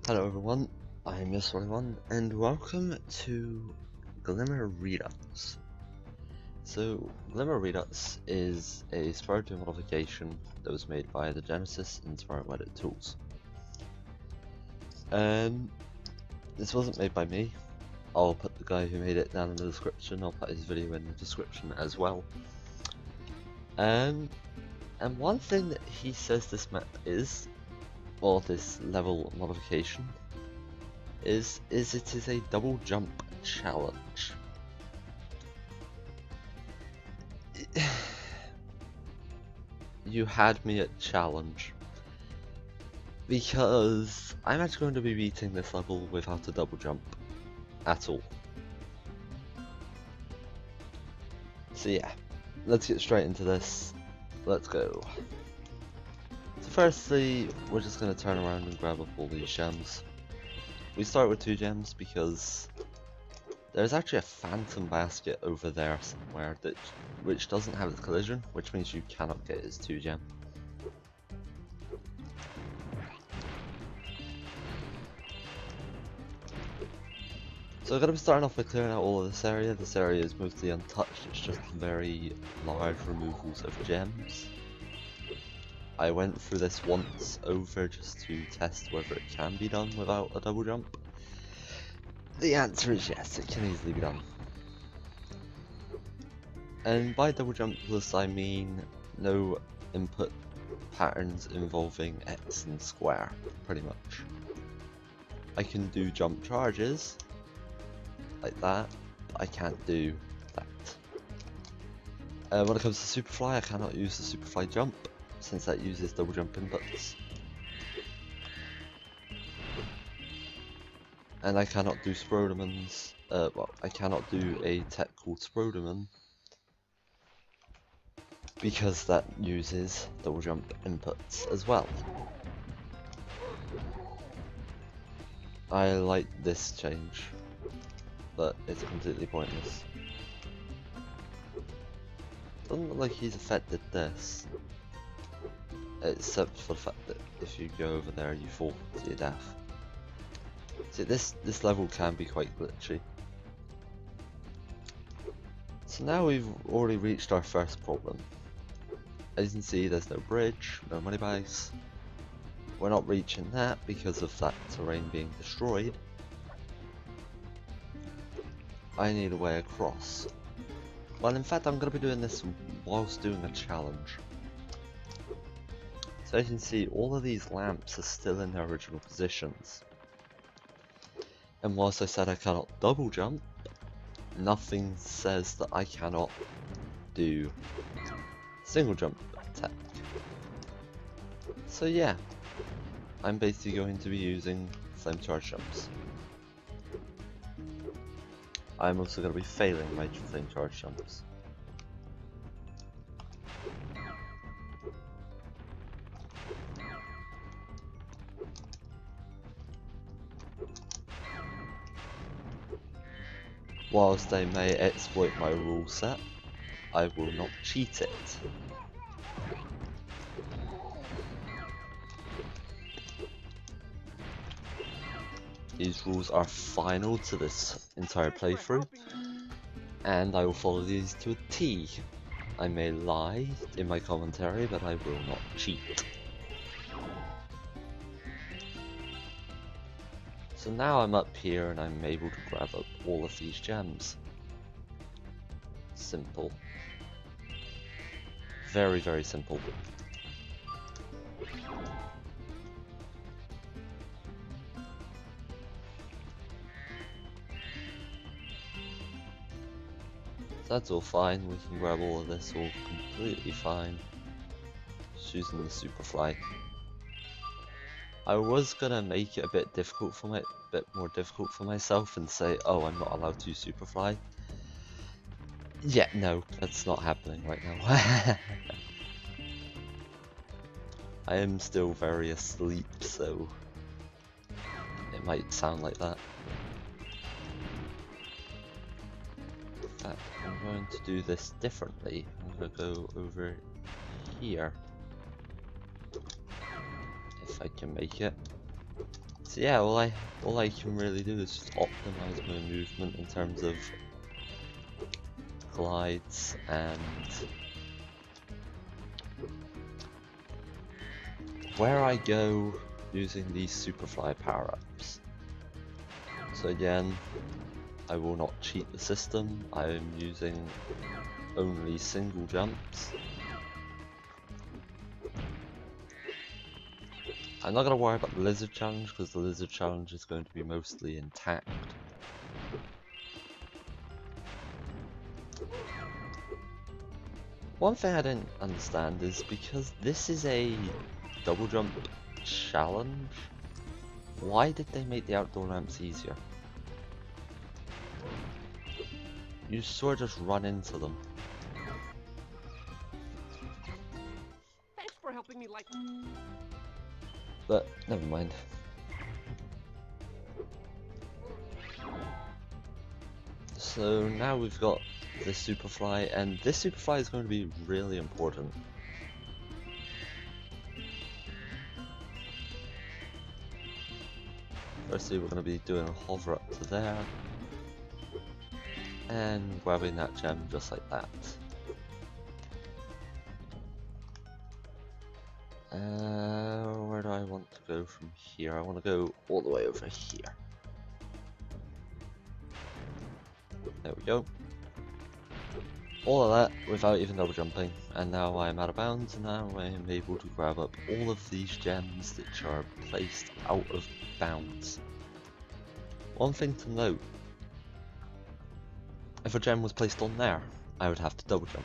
Hello everyone, I'm Miss41 and welcome to Glimmer Redux. So, Glimmer Redux is a Spyro 2 modification that was made by the Genesis and Spyro Edit tools. This wasn't made by me. I'll put the guy who made it down in the description. I'll put his video in the description as well. And one thing that he says this map is, or this level modification, is it is a double jump challenge. You had me at challenge, because I'm actually going to be beating this level without a double jump at all. So yeah, let's get straight into this. Let's go. So firstly, we're just going to turn around and grab up all these gems. We start with 2 gems because there's actually a phantom basket over there somewhere which doesn't have a collision, which means you cannot get its 2 gem. So I'm going to be starting off by clearing out all of this area. This area is mostly untouched, it's just very large removals of gems. I went through this once over just to test whether it can be done without a double jump. The answer is yes, it can easily be done. And by double jumpless I mean no input patterns involving X and square, pretty much. I can do jump charges, like that, but I can't do that. When it comes to Superfly, I cannot use the Superfly jump, since that uses double jump inputs. And I cannot do Sprodemons, well, I cannot do a tech called Sprodemon, because that uses double jump inputs as well. I like this change, but it's completely pointless. Doesn't look like he's affected this. Except for the fact that if you go over there you fall to your death. See, this level can be quite glitchy. So now we've already reached our first problem. As you can see, there's no bridge, no money bags. We're not reaching that because of that terrain being destroyed. I need a way across. Well, in fact, I'm going to be doing this whilst doing a challenge. So as you can see, all of these lamps are still in their original positions. And whilst I said I cannot double jump, nothing says that I cannot do single jump tech. So yeah, I'm basically going to be using flame charge jumps. I'm also going to be failing my flame charge jumps. Whilst I may exploit my rule set, I will not cheat it. These rules are final to this entire playthrough, and I will follow these to a T. I may lie in my commentary, but I will not cheat. So now I'm up here and I'm able to grab up all of these gems. Simple. Very, very simple. So that's all fine, we can grab all of this all completely fine. Just using the Superfly. I was gonna make it a bit more difficult for myself and say, oh, I'm not allowed to Superfly. Yeah, no, that's not happening right now. I am still very asleep, so it might sound like that. In fact, I'm going to do this differently. I'm going to go over here. If I can make it. So yeah, all I can really do is just optimize my movement in terms of glides and where I go using these superfly power-ups. So again, I will not cheat the system. I am using only single jumps. I'm not going to worry about the lizard challenge because the lizard challenge is going to be mostly intact. One thing I didn't understand is because this is a double jump challenge, why did they make the outdoor ramps easier? You sort of just run into them. Thanks for helping me like. But never mind. So now we've got this superfly, and this superfly is going to be really important. Firstly, we're going to be doing a hover up to there, and grabbing that gem just like that. Where do I want to go from here? I want to go all the way over here. There we go. All of that without even double jumping, and now I am out of bounds, and now I am able to grab up all of these gems which are placed out of bounds. One thing to note, if a gem was placed on there, I would have to double jump.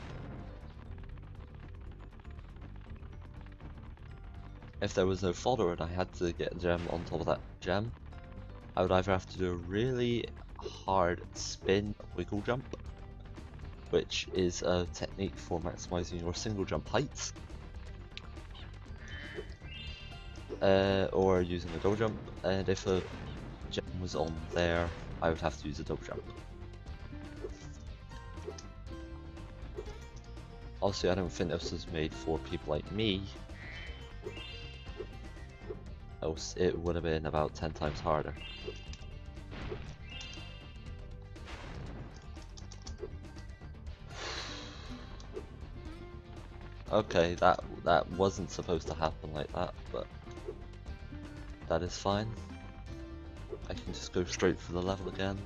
If there was no fodder and I had to get a gem on top of that gem, I would either have to do a really hard spin wiggle jump, which is a technique for maximizing your single jump heights, or using a double jump, and if a gem was on there, I would have to use a double jump. Obviously, I don't think this was made for people like me, else it would have been about 10 times harder. Okay, that wasn't supposed to happen like that, but that is fine. I can just go straight for the level again.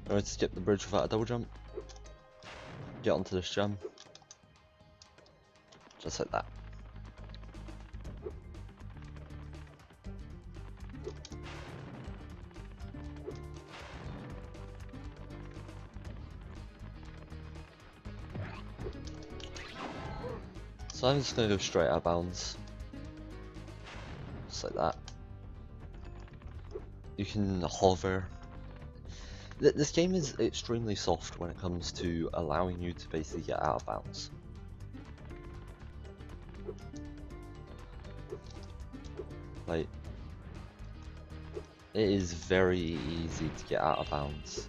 I'm going to skip the bridge without a double jump. Get onto this gem. Just like that. So I'm just going to go straight out of bounds. Just like that. You can hover. This game is extremely soft when it comes to allowing you to basically get out of bounds. Like, it is very easy to get out of bounds.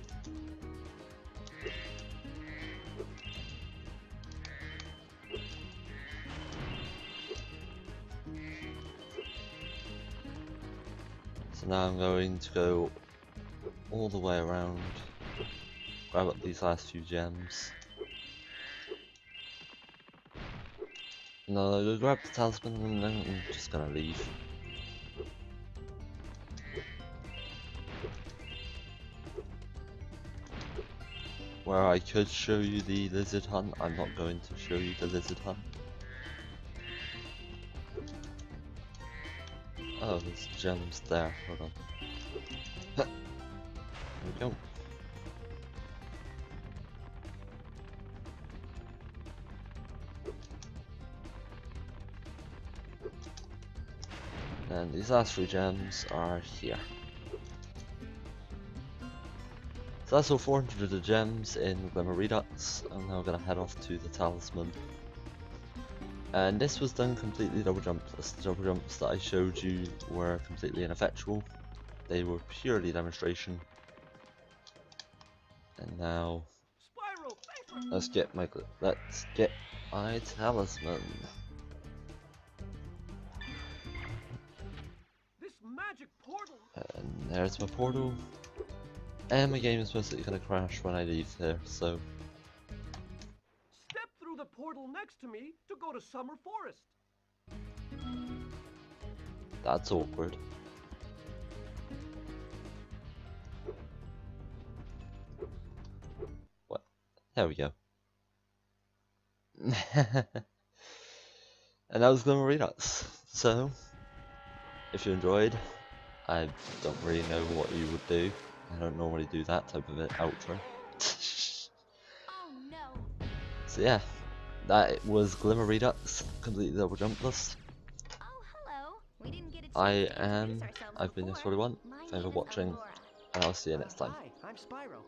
So now I'm going to go all the way around, grab up these last few gems. No, I'll grab the talisman and then I'm just gonna leave. Where I could show you the lizard hunt, I'm not going to show you the lizard hunt. Oh, there's gems there, hold on. There we go. And these last 3 gems are here. So that's all 400 of the gems in Glimmer Redux. I'm now going to head off to the talisman. And this was done completely double jumpless. The double jumps that I showed you were completely ineffectual. They were purely demonstration. And now, Spyro, let's get my talisman. magic portal. And there's my portal. And my game is basically gonna crash when I leave here, so Step through the portal next to me to go to Summer Forest. that's awkward. What? There we go. And that was Glimmer Redux. So, if you enjoyed, I don't really know what you would do. I don't normally do that type of outro. Oh no. So yeah, that was Glimmer Redux, completely double jumpless. Oh hello. We didn't get a chance I to am, introduce ourselves I've been before. This41, My thanks for name is watching, Aurora. and I'll see you next time. Hi, I'm Spyro.